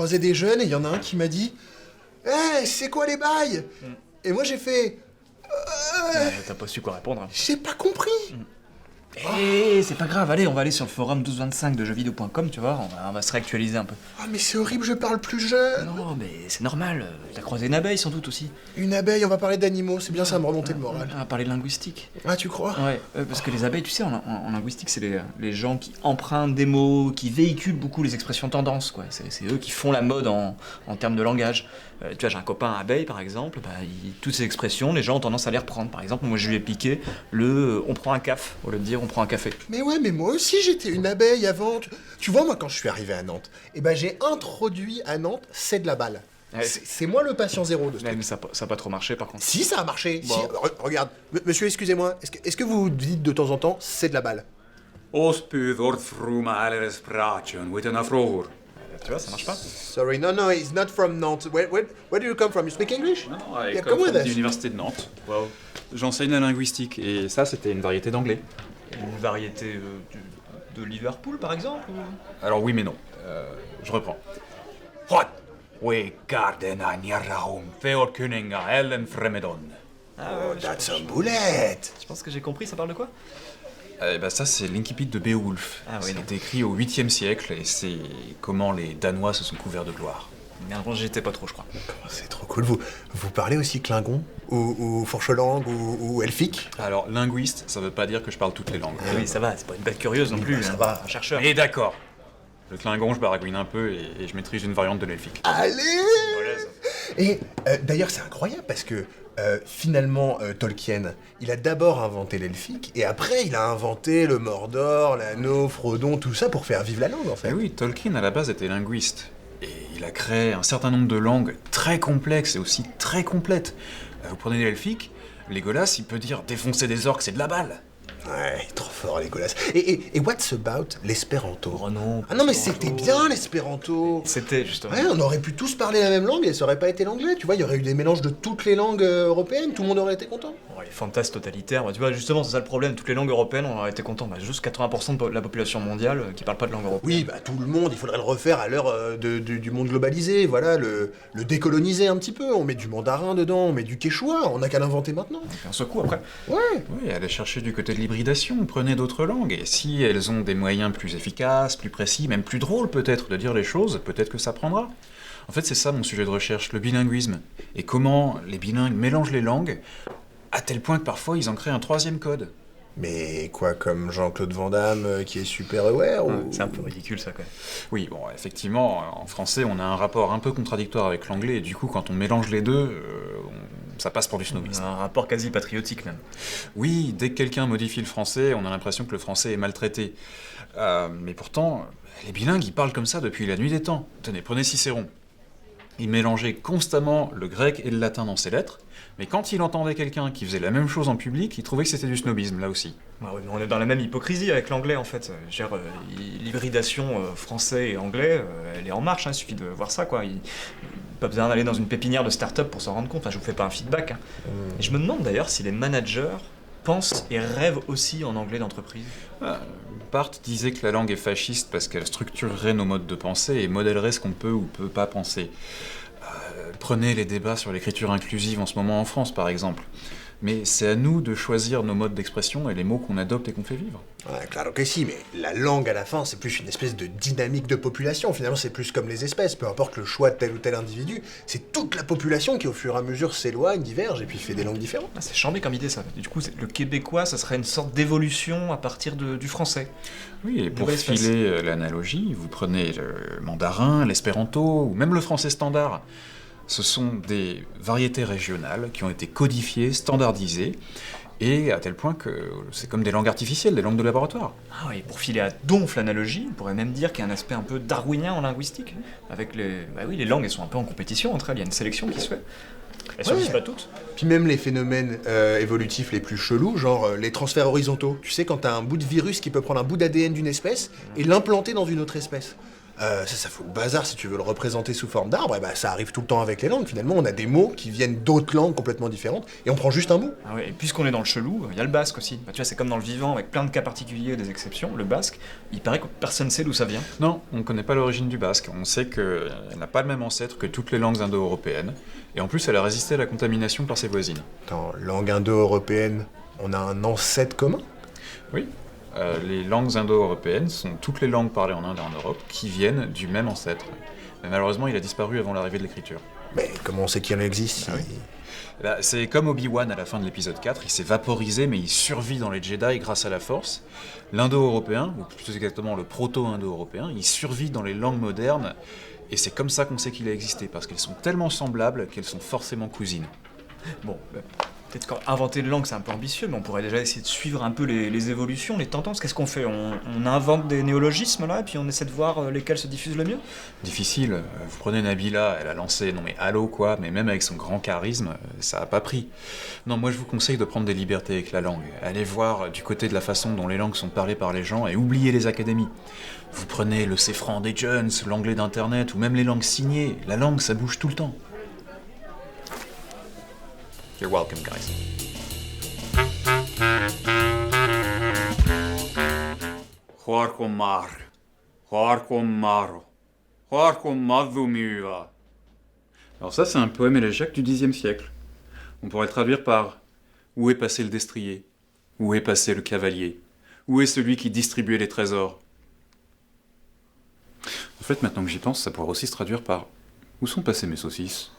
croisais des jeunes et il y en a un qui m'a dit « Eh, c'est quoi les bails ?» Et moi j'ai fait T'as pas su quoi répondre. j'ai pas compris. C'est pas grave, allez, on va aller sur le forum 1225 de jeuxvideo.com, tu vois, on va se réactualiser un peu. Ah mais c'est horrible, je parle plus jeune. Non, mais c'est normal, t'as croisé une abeille sans doute aussi. Une abeille, on va parler d'animaux, c'est bien ça, me remonter le moral. On va parler de linguistique. Ah tu crois? Ouais, parce que les abeilles, tu sais, en linguistique, c'est les gens qui empruntent des mots, qui véhiculent beaucoup les expressions tendances, quoi. C'est eux qui font la mode en termes de langage. Tu vois, j'ai un copain abeille, par exemple, toutes ces expressions, les gens ont tendance à les reprendre. Par exemple, moi, je lui ai piqué on prend un caf, au lieu de dire on prend un café. Mais ouais, mais moi aussi j'étais une abeille avant. Tu vois, moi quand je suis arrivé à Nantes, j'ai introduit à Nantes c'est de la balle. Ouais. C'est moi le patient zéro de ce truc. Mais ça a pas trop marché, par contre. Si, ça a marché. Bon. Si, regarde, monsieur, excusez-moi, est-ce que vous dites de temps en temps c'est de la balle? Ospud ordfruma alleres prachen, witten afrohur. Tu vois, ça marche pas. Sorry, no, he's not from Nantes. Where do you come from? You speak English? Non, Yeah, come come with from us. l'université de Nantes. Wow. J'enseigne la linguistique et ça c'était une variété d'anglais. Une variété de Liverpool, par exemple Alors oui mais non. Je reprends. Hot! We garden a njarraum feorkuninga ellen fremedon. Oh, that's a boulette. Je pense que j'ai compris, ça parle de quoi? Ça c'est l'incipit de Beowulf. Ah oui, non. C'était écrit au 8e siècle et c'est comment les Danois se sont couverts de gloire. Merde, j'étais pas trop, je crois. Oh, c'est trop cool. Vous parlez aussi Klingon? Ou fourche-langue? Ou elfique? Alors linguiste, ça veut pas dire que je parle toutes les langues. Oui, ça va, c'est pas une bête curieuse non plus. ça hein. va. Un chercheur. Et d'accord. Le Klingon, je baragouine un peu et je maîtrise une variante de l'elfique. Allez! Voilà, ça. Et d'ailleurs, c'est incroyable parce que finalement, Tolkien, il a d'abord inventé l'elfique et après, il a inventé le Mordor, l'anneau, Frodon, tout ça pour faire vivre la langue en fait. Eh oui, Tolkien à la base était linguiste. Et il a créé un certain nombre de langues très complexes et aussi très complètes. Vous prenez l'elfique, Legolas, il peut dire défoncer des orques, c'est de la balle. Ouais, il est trop fort, Legolas. Et what's about l'espéranto? Oh non. Ah non, mais c'était bien l'espéranto. C'était justement. Ouais, on aurait pu tous parler la même langue et ça aurait pas été l'anglais, tu vois, il y aurait eu des mélanges de toutes les langues européennes, tout le monde aurait été content. Oh, les fantasmes totalitaires, tu vois, justement, c'est ça le problème. Toutes les langues européennes, on aurait été contents. Juste 80% de la population mondiale qui parle pas de langue européenne. Oui, tout le monde, il faudrait le refaire à l'heure du monde globalisé, voilà, le décoloniser un petit peu. On met du mandarin dedans, on met du quechua, on n'a qu'à l'inventer maintenant. On fait un secours après. Ouais. Oui, allez chercher du côté de l'hybridation, prenez d'autres langues, et si elles ont des moyens plus efficaces, plus précis, même plus drôles peut-être de dire les choses, peut-être que ça prendra. En fait, c'est ça mon sujet de recherche, le bilinguisme, et comment les bilingues mélangent les langues, à tel point que parfois ils en créent un troisième code. Mais quoi, comme Jean-Claude Van Damme qui est super aware ou... C'est un peu ridicule ça quand même. Oui, bon, effectivement, en français, on a un rapport un peu contradictoire avec l'anglais, et du coup, quand on mélange les deux, ça passe pour du snobisme. Un rapport quasi patriotique même. Oui, dès que quelqu'un modifie le français, on a l'impression que le français est maltraité. Mais pourtant, les bilingues, ils parlent comme ça depuis la nuit des temps. Tenez, prenez Cicéron. Il mélangeait constamment le grec et le latin dans ses lettres, mais quand il entendait quelqu'un qui faisait la même chose en public, il trouvait que c'était du snobisme, là aussi. Bah oui, mais on est dans la même hypocrisie avec l'anglais en fait. Je veux dire, l'hybridation français et anglais, elle est en marche, hein, il suffit de voir ça quoi. Pas besoin d'aller dans une pépinière de start-up pour s'en rendre compte, enfin, je vous fais pas un feedback. Hein. Et je me demande d'ailleurs si les managers pensent et rêvent aussi en anglais d'entreprise. Barthes disait que la langue est fasciste parce qu'elle structurerait nos modes de pensée et modèlerait ce qu'on peut ou peut pas penser. Prenez les débats sur l'écriture inclusive en ce moment en France, par exemple. Mais c'est à nous de choisir nos modes d'expression et les mots qu'on adopte et qu'on fait vivre. Ouais, claro que si, mais la langue à la fin, c'est plus une espèce de dynamique de population. Finalement, c'est plus comme les espèces. Peu importe le choix de tel ou tel individu, c'est toute la population qui, au fur et à mesure, s'éloigne, diverge et puis fait des langues différentes. Ah, c'est chambé comme idée ça. Et du coup, le québécois, ça serait une sorte d'évolution à partir du français. Oui, et pour Nouvelle espèce. filer l'analogie, vous prenez le mandarin, l'espéranto, ou même le français standard. Ce sont des variétés régionales qui ont été codifiées, standardisées, et à tel point que c'est comme des langues artificielles, des langues de laboratoire. Ah oui, pour filer à donf l'analogie, on pourrait même dire qu'il y a un aspect un peu darwinien en linguistique. Avec les langues, elles sont un peu en compétition entre elles, il y a une sélection qui se fait. Elles survivent Ouais. pas toutes. Puis même les phénomènes évolutifs les plus chelous, genre les transferts horizontaux. Tu sais, quand t'as un bout de virus qui peut prendre un bout d'ADN d'une espèce et l'implanter dans une autre espèce. Ça fout le bazar si tu veux le représenter sous forme d'arbre, et bah ça arrive tout le temps avec les langues. Finalement, on a des mots qui viennent d'autres langues complètement différentes, et on prend juste un bout. Ah ouais, et puisqu'on est dans le chelou, il y a le basque aussi. Bah, tu vois, c'est comme dans le vivant, avec plein de cas particuliers et des exceptions. Le basque, il paraît que personne sait d'où ça vient. Non, on ne connaît pas l'origine du basque. On sait qu'elle n'a pas le même ancêtre que toutes les langues indo-européennes. Et en plus, elle a résisté à la contamination par ses voisines. Dans langue indo-européenne, on a un ancêtre commun? Oui. Les langues indo-européennes sont toutes les langues parlées en Inde et en Europe qui viennent du même ancêtre. Mais malheureusement, il a disparu avant l'arrivée de l'écriture. Mais comment on sait qu'il en existe Ah oui. C'est comme Obi-Wan à la fin de l'épisode 4, il s'est vaporisé mais il survit dans les Jedi grâce à la Force. L'indo-européen, ou plus exactement le proto-indo-européen, il survit dans les langues modernes, et c'est comme ça qu'on sait qu'il a existé, parce qu'elles sont tellement semblables qu'elles sont forcément cousines. Bon, bah, peut-être qu'inventer une langue, c'est un peu ambitieux, mais on pourrait déjà essayer de suivre un peu les évolutions, les tendances. Qu'est-ce qu'on fait? On invente des néologismes, là, et puis on essaie de voir lesquels se diffusent le mieux? Difficile, vous prenez Nabila, elle a lancé, non mais allô quoi, mais même avec son grand charisme, ça a pas pris. Non, moi je vous conseille de prendre des libertés avec la langue. Allez voir du côté de la façon dont les langues sont parlées par les gens, et oubliez les académies. Vous prenez le C-Fran des Jones, l'anglais d'internet, ou même les langues signées. La langue, ça bouge tout le temps. You're welcome, guys. Alors ça, c'est un poème élégiaque du Xe siècle. On pourrait le traduire par « Où est passé le destrier? Où est passé le cavalier? Où est celui qui distribuait les trésors ?» En fait, maintenant que j'y pense, ça pourrait aussi se traduire par « Où sont passées mes saucisses ?»